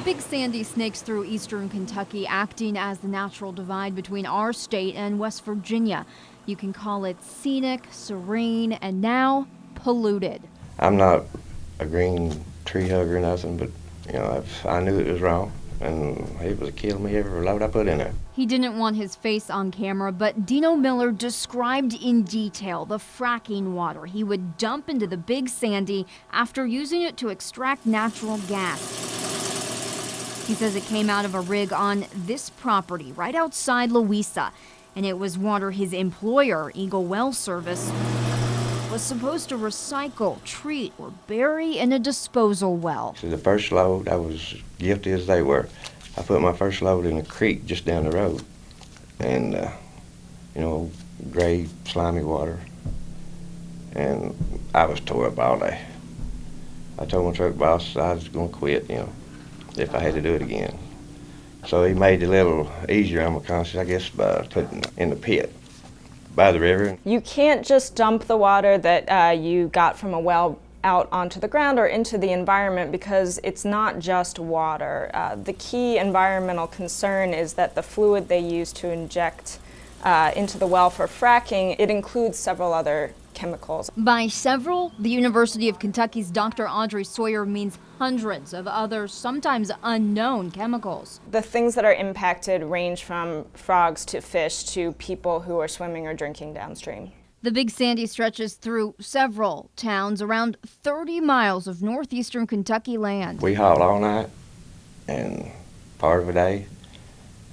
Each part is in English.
Big Sandy snakes through eastern Kentucky, acting as the natural divide between our state and West Virginia. You can call it scenic, serene, and now polluted. I'm not a green tree hugger or nothing, but you know, I knew it was wrong, and it was killing me every load I put in there. He didn't want his face on camera, but Dino Miller described in detail the fracking water he would dump into the Big Sandy after using it to extract natural gas. He says it came out of a rig on this property right outside Louisa, and it was water his employer, Eagle Well Service, was supposed to recycle, treat, or bury in a disposal well. So the first load, I was guilty as they were. I put my first load in a creek just down the road, and you know, gray, slimy water, and I was tore up all day. I told my truck boss I was going to quit, you know, if I had to do it again. So he made it a little easier on my conscience, I guess, by putting it in the pit by the river. You can't just dump the water that you got from a well out onto the ground or into the environment, because it's not just water. The key environmental concern is that the fluid they use to inject into the well for fracking, it includes several other chemicals. By several, the University of Kentucky's Dr. Audrey Sawyer means hundreds of other, sometimes unknown chemicals. The things that are impacted range from frogs to fish to people who are swimming or drinking downstream. The Big Sandy stretches through several towns, around 30 miles of northeastern Kentucky land. We hauled all night and part of a day,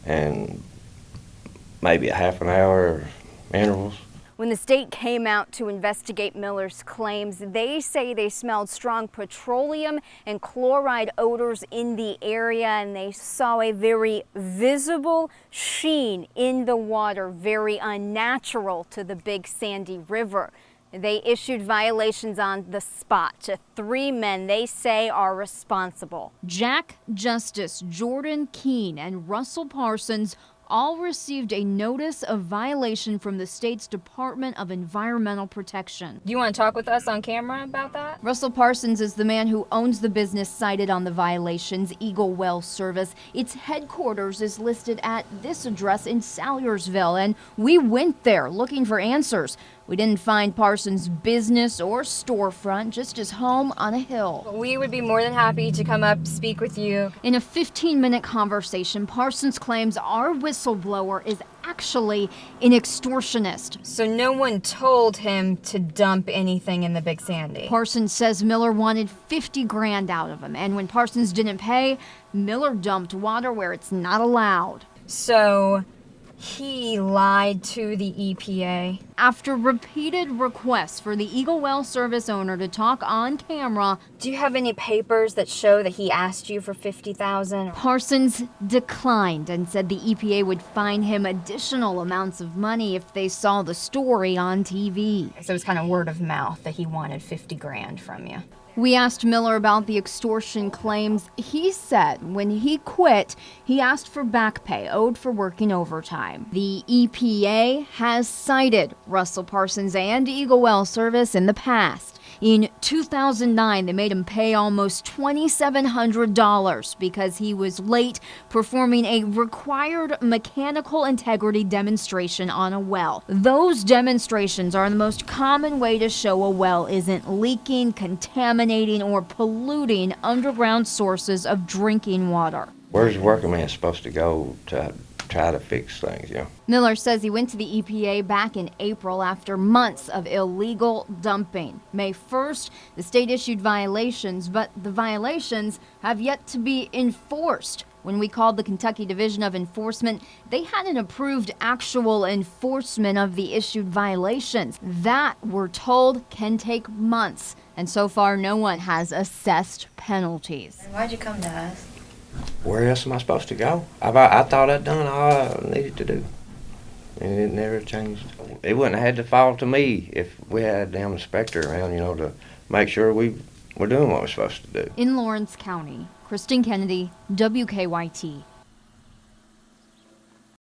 and maybe a half an hour intervals. When the state came out to investigate Miller's claims, they say they smelled strong petroleum and chloride odors in the area, and they saw a very visible sheen in the water, very unnatural to the Big Sandy River. They issued violations on the spot to 3 men they say are responsible. Jack Justice, Jordan Keene, and Russell Parsons all received a notice of violation from the state's Department of Environmental Protection. Do you want to talk with us on camera about that? Russell Parsons is the man who owns the business cited on the violations, Eagle Well Service. Its headquarters is listed at this address in Salyersville, and we went there looking for answers. We didn't find Parsons' business or storefront, just his home on a hill. We would be more than happy to come up, speak with you. In a 15-minute conversation, Parsons claims our whistleblower is actually an extortionist. So no one told him to dump anything in the Big Sandy? Parsons says Miller wanted 50 grand out of him, and when Parsons didn't pay, Miller dumped water where it's not allowed. So he lied to the EPA? After repeated requests for the Eagle Well Service owner to talk on camera, do you have any papers that show that he asked you for $50,000? Parsons declined and said the EPA would fine him additional amounts of money if they saw the story on TV. So it was kind of word of mouth that he wanted 50 grand from you. We asked Miller about the extortion claims. He said when he quit, he asked for back pay owed for working overtime. The EPA has cited Russell Parsons and Eagle Well Service in the past. In 2009, they made him pay almost $2,700 because he was late performing a required mechanical integrity demonstration on a well. Those demonstrations are the most common way to show a well isn't leaking, contaminating, or polluting underground sources of drinking water. Where's the working man supposed to go to try to fix things, you know? Miller says he went to the EPA back in April after months of illegal dumping. May 1st, the state issued violations, but the violations have yet to be enforced. When we called the Kentucky Division of Enforcement, they hadn't approved actual enforcement of the issued violations. That, we're told, can take months, and so far no one has assessed penalties. Why'd you come to us? Where else am I supposed to go? I thought I'd done all I needed to do, and it never changed. It wouldn't have had to fall to me if we had a damn inspector around, you know, to make sure we were doing what we're supposed to do. In Lawrence County, Kristen Kennedy, WKYT.